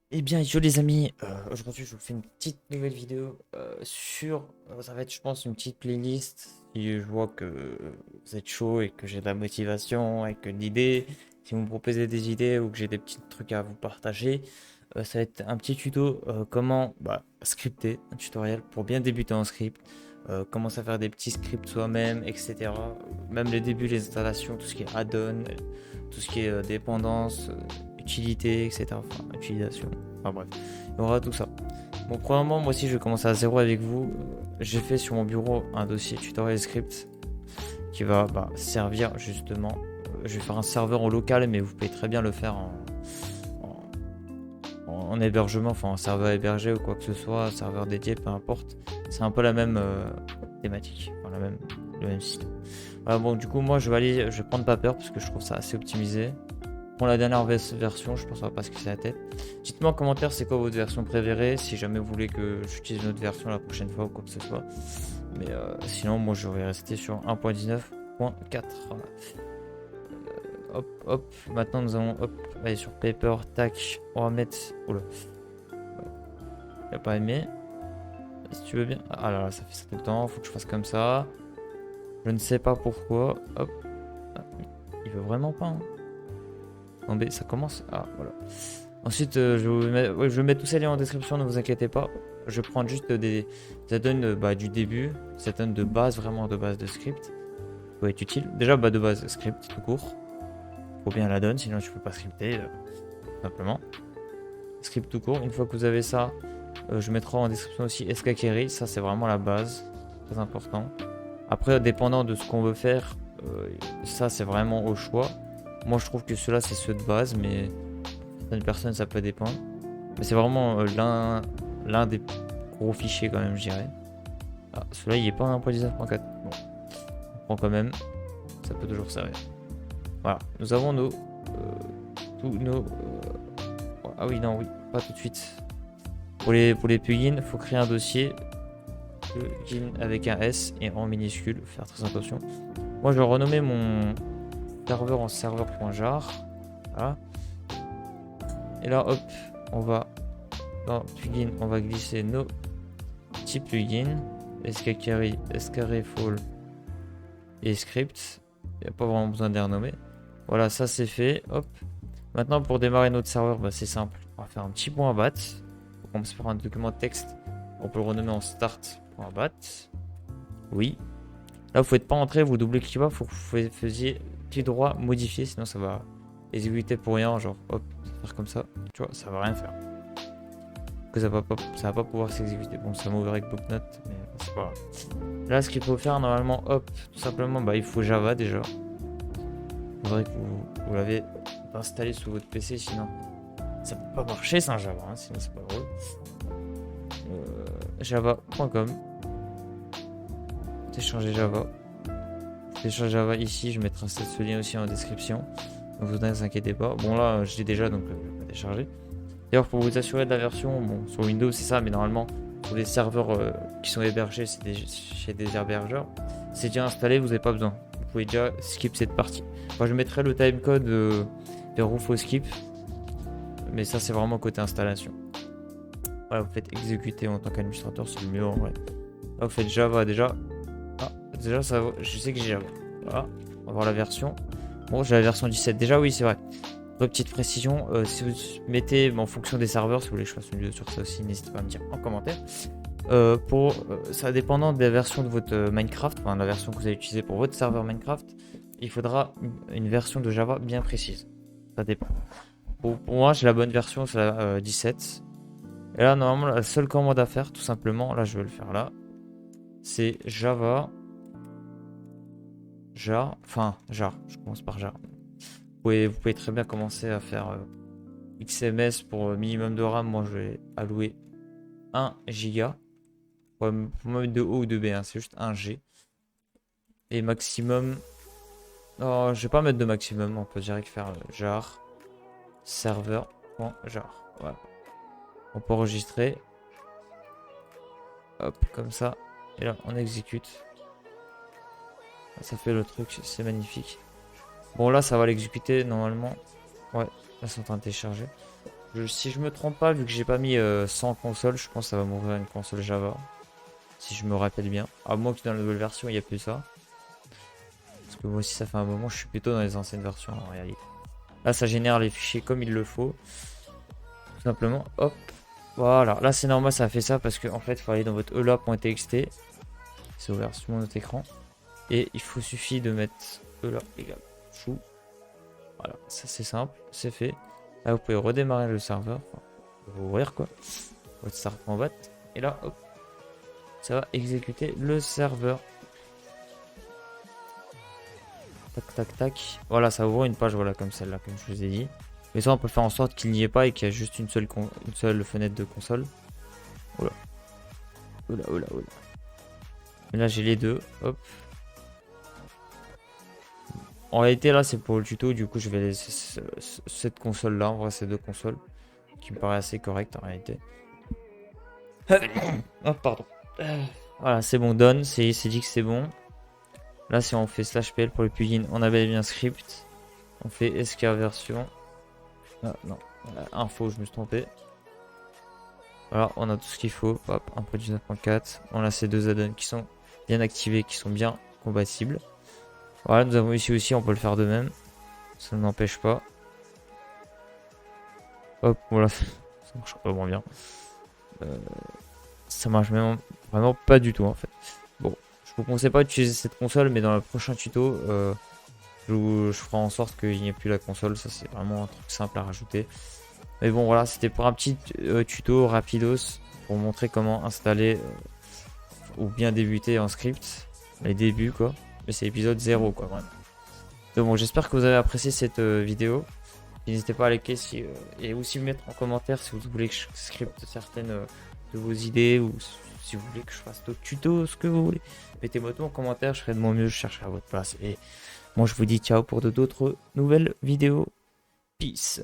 Eh bien, yo les amis, aujourd'hui je vous fais une petite nouvelle vidéo ça va être je pense une petite playlist. Si je vois que vous êtes chaud et que j'ai de la motivation et que de l'idée, si vous me proposez des idées ou que j'ai des petits trucs à vous partager, ça va être un petit tuto comment scripter, un tutoriel pour bien débuter en script, comment à faire des petits scripts soi-même, etc. Même les débuts, les installations, tout ce qui est add-on, tout ce qui est dépendance, utilité, etc. Enfin, utilisation. Enfin bref, il y aura tout ça. Bon, premièrement, moi aussi je vais commencer à zéro avec vous. J'ai fait sur mon bureau un dossier tutoriel script qui va servir justement. Je vais faire un serveur en local, mais vous pouvez très bien le faire en hébergement, enfin en serveur hébergé ou quoi que ce soit, un serveur dédié, peu importe. C'est un peu la même thématique, enfin, le même système. Voilà, bon, du coup, moi je vais prendre Paper parce que je trouve ça assez optimisé. Pour la dernière version, je pense qu'on va pas se casser la tête. Dites-moi en commentaire c'est quoi votre version préférée, si jamais vous voulez que j'utilise une autre version la prochaine fois ou quoi que ce soit. Mais sinon, moi je vais rester sur 1.19.4. Hop, hop. Maintenant nous allons aller sur Paper, tac. On va mettre. Oula, il a pas aimé. Si tu veux bien. Ah là là, ça fait ça tout le temps. Faut que je fasse comme ça. Je ne sais pas pourquoi. Hop. Ah, il veut vraiment pas. Hein. Attendez, ça commence. Ah voilà. Ensuite, je vais mettre tous ces liens en description, ne vous inquiétez pas. Je vais prendre juste ça donne du début, ça donne de base, vraiment de base de script. Ça peut être utile. Déjà, de base, script tout court. Faut bien la donne, sinon tu peux pas scripter, simplement. Script tout court. Une fois que vous avez ça, je mettrai en description aussi SKKerry. Ça, c'est vraiment la base, très important. Après, dépendant de ce qu'on veut faire, ça, c'est vraiment au choix. Moi, je trouve que ceux-là, c'est ceux de base, mais certaines personnes, ça peut dépendre. Mais c'est vraiment l'un des gros fichiers quand même, je dirais. Ah, celui-là, il est pas en 1.19.4. Bon, on prend quand même. Ça peut toujours servir. Voilà, nous avons tous nos. Ah oui, non, oui, pas tout de suite. Pour les plugins, il faut créer un dossier. Plugin avec un S et en minuscule. Faire très attention. Moi, je vais renommer mon serveur en serveur.jar. Voilà. Et là, hop, on va dans plugin, on va glisser nos petits plugins. SKCarry, SKRefall et script. Il n'y a pas vraiment besoin de les renommer. Voilà, ça c'est fait. Hop. Maintenant, pour démarrer notre serveur, c'est simple. On va faire un petit point bat. On commence par un document texte. On peut le renommer en start.bat. Oui. Là, vous ne faites pas entrer, vous double-cliquez pas. Il faut que vous faisiez clic droit, modifier. Sinon, ça va exécuter pour rien. Genre, hop, faire comme ça. Tu vois, ça va rien faire. Que ça va pas pouvoir s'exécuter. Bon, ça m'ouvre avec bloc-notes, mais c'est pas grave. Là, ce qu'il faut faire normalement, hop, tout simplement, il faut Java déjà. Il faudrait que vous l'avez installé sous votre PC, sinon ça peut pas marcher sans Java, hein, sinon c'est pas drôle. Java.com, télécharger Java. Télécharger Java ici, je mettrai ce lien aussi en description. Donc vous inquiétez pas. Bon là, je l'ai déjà, donc je vais pas télécharger. D'ailleurs, pour vous assurer de la version, bon, sur Windows c'est ça, mais normalement, pour les serveurs qui sont hébergés chez des hébergeurs, c'est déjà installé, vous n'avez pas besoin. Vous pouvez déjà skip cette partie. Moi, je mettrai le timecode vers où faut skip, mais ça, c'est vraiment côté installation. Voilà, vous faites exécuter en tant qu'administrateur, c'est le mieux en vrai. Là, vous faites Java déjà. Ah, déjà, ça, je sais que j'ai Java. Voilà, on va voir la version. Bon, j'ai la version 17. Déjà, oui, c'est vrai. Petite précision, si vous mettez en fonction des serveurs, si vous voulez que je fasse une vidéo sur ça aussi, n'hésitez pas à me dire en commentaire. Ça dépendant de la version de votre Minecraft, enfin la version que vous allez utiliser pour votre serveur Minecraft, il faudra une version de Java bien précise. Ça dépend. Pour moi, j'ai la bonne version, c'est la 17. Et là, normalement, la seule commande à faire, tout simplement, là je vais le faire là, c'est Java, jar, je commence par jar. Vous pouvez très bien commencer à faire XMS pour minimum de RAM. Moi, je vais allouer 1 giga. Pour mettre de O ou de B, hein, c'est juste 1 G. Et maximum. Non, je vais pas mettre de maximum. On peut direct faire jar serveur.jar. Voilà. On peut enregistrer. Hop, comme ça. Et là, on exécute. Ça fait le truc, c'est magnifique. Bon, là, ça va l'exécuter normalement. Ouais, là, c'est en train de télécharger. Si je me trompe pas, vu que j'ai pas mis 100 consoles, je pense que ça va m'ouvrir une console Java. Si je me rappelle bien. À moins que dans la nouvelle version, il n'y a plus ça. Parce que moi aussi, ça fait un moment, je suis plutôt dans les anciennes versions en réalité. Là, ça génère les fichiers comme il le faut. Tout simplement, hop. Voilà, là c'est normal, ça a fait ça parce qu'en fait, il faut aller dans votre ela.txt. C'est ouvert sur mon autre écran. Et il suffit de mettre ela égale chou. Voilà, ça c'est simple, c'est fait. Là, vous pouvez redémarrer le serveur. Enfin, ouvrir quoi. Votre start.bat. Et là, hop. Ça va exécuter le serveur. Tac, tac, tac. Voilà, ça ouvre une page, voilà, comme celle-là, comme je vous ai dit. Mais ça, on peut faire en sorte qu'il n'y ait pas et qu'il y a juste une seule fenêtre de console. Oula. Oula, oula, oula. Et là, j'ai les deux. Hop. En réalité, là, c'est pour le tuto. Du coup, je vais laisser cette console-là. En vrai, ces deux consoles. Qui me paraît assez correct en réalité. Oh, pardon. Voilà, c'est bon, done. C'est dit que c'est bon. Là, si on fait /pl pour le plugin, on a bel et bien script. On fait sk version. Ah, non, info, je me suis trompé. Voilà, on a tout ce qu'il faut. Hop, 1.19.4. On a ces deux add-ons qui sont bien activés, qui sont bien compatibles. Voilà, nous avons ici aussi, on peut le faire de même. Ça ne n'empêche pas. Hop, voilà, ça marche vraiment bien. Ça marche vraiment pas du tout en fait. Bon, je vous conseille pas d'utiliser cette console, mais dans le prochain tuto, je ferai en sorte qu'il n'y ait plus la console. Ça, c'est vraiment un truc simple à rajouter. Mais bon, voilà, c'était pour un petit tuto rapidos pour montrer comment installer ou bien débuter en script. Les débuts, quoi. Mais c'est l'épisode 0, quoi, vraiment. Donc bon, j'espère que vous avez apprécié cette vidéo. N'hésitez pas à liker et aussi me mettre en commentaire si vous voulez que je scripte certaines de vos idées ou si vous voulez que je fasse d'autres tutos, ce que vous voulez. Mettez-moi tout en commentaire, je ferai de mon mieux, je chercherai à votre place. Et moi, je vous dis ciao pour d'autres nouvelles vidéos. Peace.